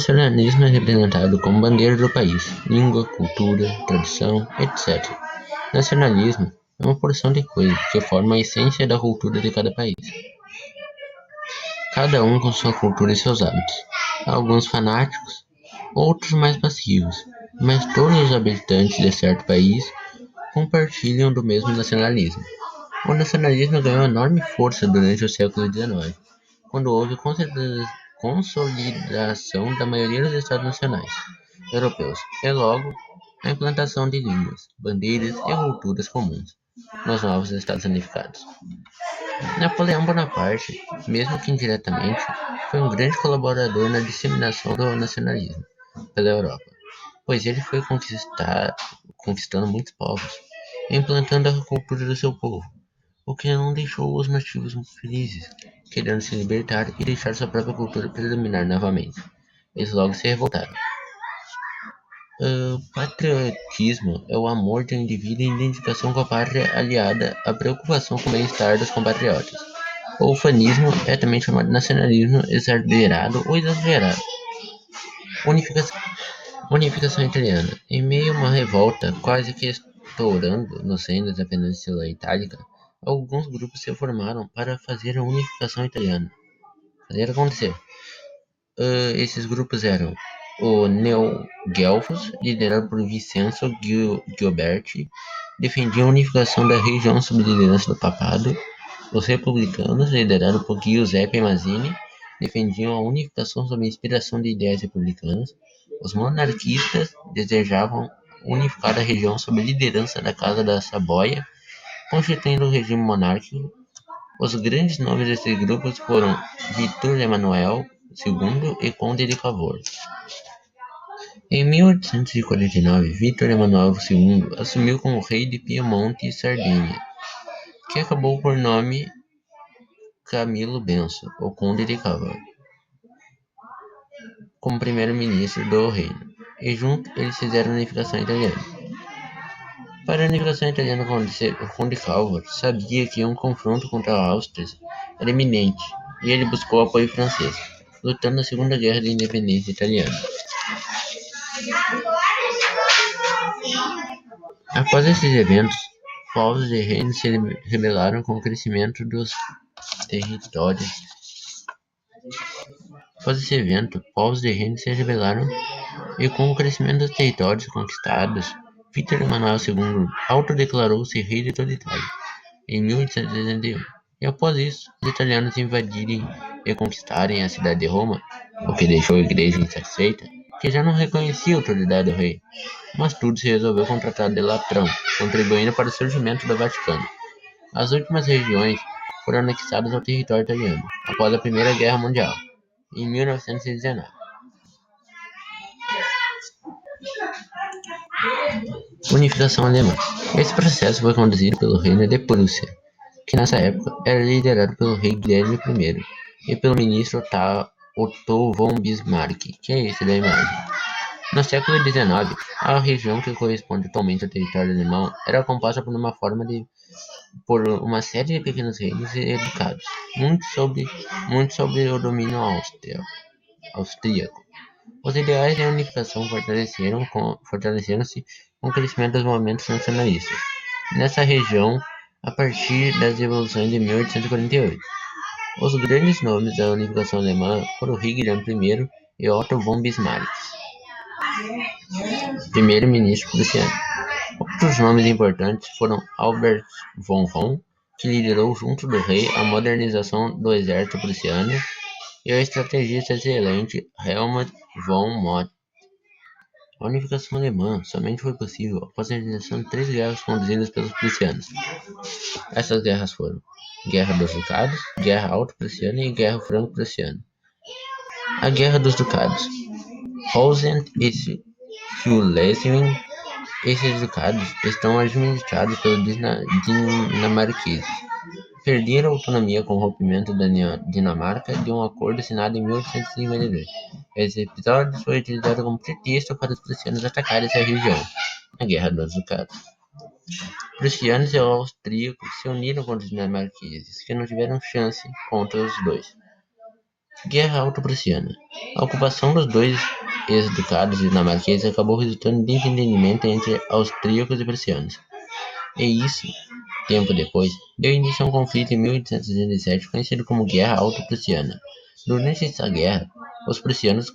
nacionalismo é representado como bandeira do país, língua, cultura, tradição, etc. Nacionalismo é uma porção de coisas que formam a essência da cultura de cada país, cada um com sua cultura e seus hábitos. Há alguns fanáticos, outros mais passivos, mas todos os habitantes de certo país compartilham do mesmo nacionalismo. O nacionalismo ganhou enorme força durante o século XIX, quando houve consolidação da maioria dos Estados nacionais europeus e logo a implantação de línguas, bandeiras e culturas comuns nos novos Estados unificados. Napoleão Bonaparte, mesmo que indiretamente, foi um grande colaborador na disseminação do nacionalismo pela Europa, pois ele foi conquistando muitos povos e implantando a cultura do seu povo, o que não deixou os nativos felizes, querendo se libertar e deixar sua própria cultura predominar novamente. Eles logo se revoltaram. Patriotismo é o amor de um indivíduo em identificação com a pátria aliada à preocupação com o bem-estar dos compatriotas. O ufanismo é também chamado de nacionalismo exagerado ou exagerado. Unificação, unificação italiana. Em meio a uma revolta quase que estourando no seno da Península Itálica, alguns grupos se formaram para fazer a unificação italiana. Fazer acontecer. Esses grupos eram o Neo-Guelfos, liderado por Vincenzo Gioberti, defendiam a unificação da região sob liderança do papado. Os republicanos, liderados por Giuseppe Mazzini, defendiam a unificação sob inspiração de ideias republicanas. Os monarquistas desejavam unificar a região sob a liderança da Casa da Saboia, constituindo o regime monárquico. Os grandes nomes desses grupos foram Vitor Emanuel II e Conde de Cavour. Em 1849, Vitor Emanuel II assumiu como rei de Piemonte e Sardenha, que acabou por nome Camilo Benso, o Conde de Cavour, como primeiro-ministro do reino, e juntos eles fizeram a unificação italiana. Para a unificação italiana, o Conde Cavour sabia que um confronto contra a Áustria era iminente, e ele buscou apoio francês, lutando na Segunda Guerra de Independência Italiana. Após esses eventos, povos e reinos se rebelaram com o crescimento dos territórios. Após esse evento, povos e reinos se rebelaram e com o crescimento dos territórios conquistados, Vítor Emanuel II autodeclarou-se rei de toda a Itália em 1861. E após isso, os italianos invadirem e conquistarem a cidade de Roma, o que deixou a igreja insatisfeita, que já não reconhecia a autoridade do rei. Mas tudo se resolveu com o Tratado de Latrão, contribuindo para o surgimento do Vaticano. As últimas regiões foram anexadas ao território italiano após a Primeira Guerra Mundial, em 1919. Unificação alemã. Esse processo foi conduzido pelo Reino de Prússia, que nessa época era liderado pelo rei Guilherme I e pelo ministro Otto von Bismarck, que é esse da imagem. No século XIX, a região que corresponde atualmente ao território alemão era composta por uma série de pequenos reinos e ducados, muito sobre o domínio austríaco. Os ideais de unificação fortaleceram-se com o crescimento dos movimentos nacionalistas nessa região a partir das revoluções de 1848. Os grandes nomes da unificação alemã foram o rei Guilherme I e Otto von Bismarck, primeiro-ministro prussiano. Outros nomes importantes foram Albert von Roon, que liderou junto do rei a modernização do exército prussiano, e o estrategista excelente Helmut von Moltke. A unificação alemã somente foi possível após a realização de 3 guerras conduzidas pelos prussianos. Essas guerras foram Guerra dos Ducados, Guerra Alto-Prussiana e Guerra Franco-Prussiana. A Guerra dos Ducados. Posen e Schleswig. Esses ducados estão administrados pelos dinamarqueses. Perderam a autonomia com o rompimento da Dinamarca de um acordo assinado em 1852. Esse episódio foi utilizado como pretexto para os prussianos atacarem essa região, na Guerra dos Ducados. Prussianos e austríacos se uniram contra os dinamarqueses, que não tiveram chance contra os dois. Guerra Auto-Prussiana. A ocupação dos dois ex-ducados dinamarqueses acabou resultando em desentendimento entre austríacos e prussianos. E isso, tempo depois, deu início a um conflito em 1867 conhecido como Guerra Auto-Prussiana. Durante essa guerra, os prussianos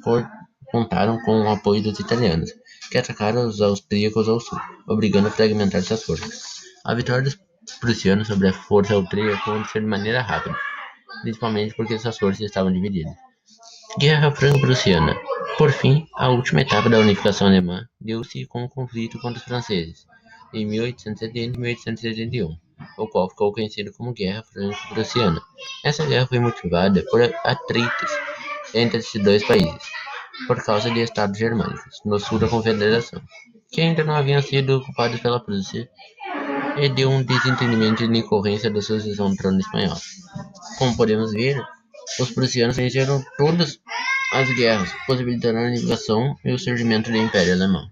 contaram com o apoio dos italianos, que atacaram os austríacos ao sul, obrigando a fragmentar suas forças. A vitória dos prussianos sobre a força austríaca aconteceu de maneira rápida, principalmente porque suas forças estavam divididas. Guerra Franco-Prussiana. Por fim, a última etapa da unificação alemã deu-se com o conflito contra os franceses, em 1870 e 1871, o qual ficou conhecido como Guerra Franco-Prussiana. Essa guerra foi motivada por atritos entre esses dois países, por causa de estados germânicos, no sul da Confederação, que ainda não haviam sido ocupados pela Prússia, e de um desentendimento em decorrência da sucessão do trono espanhol. Como podemos ver, os prussianos venceram todas as guerras, possibilitando a unificação e o surgimento do Império Alemão.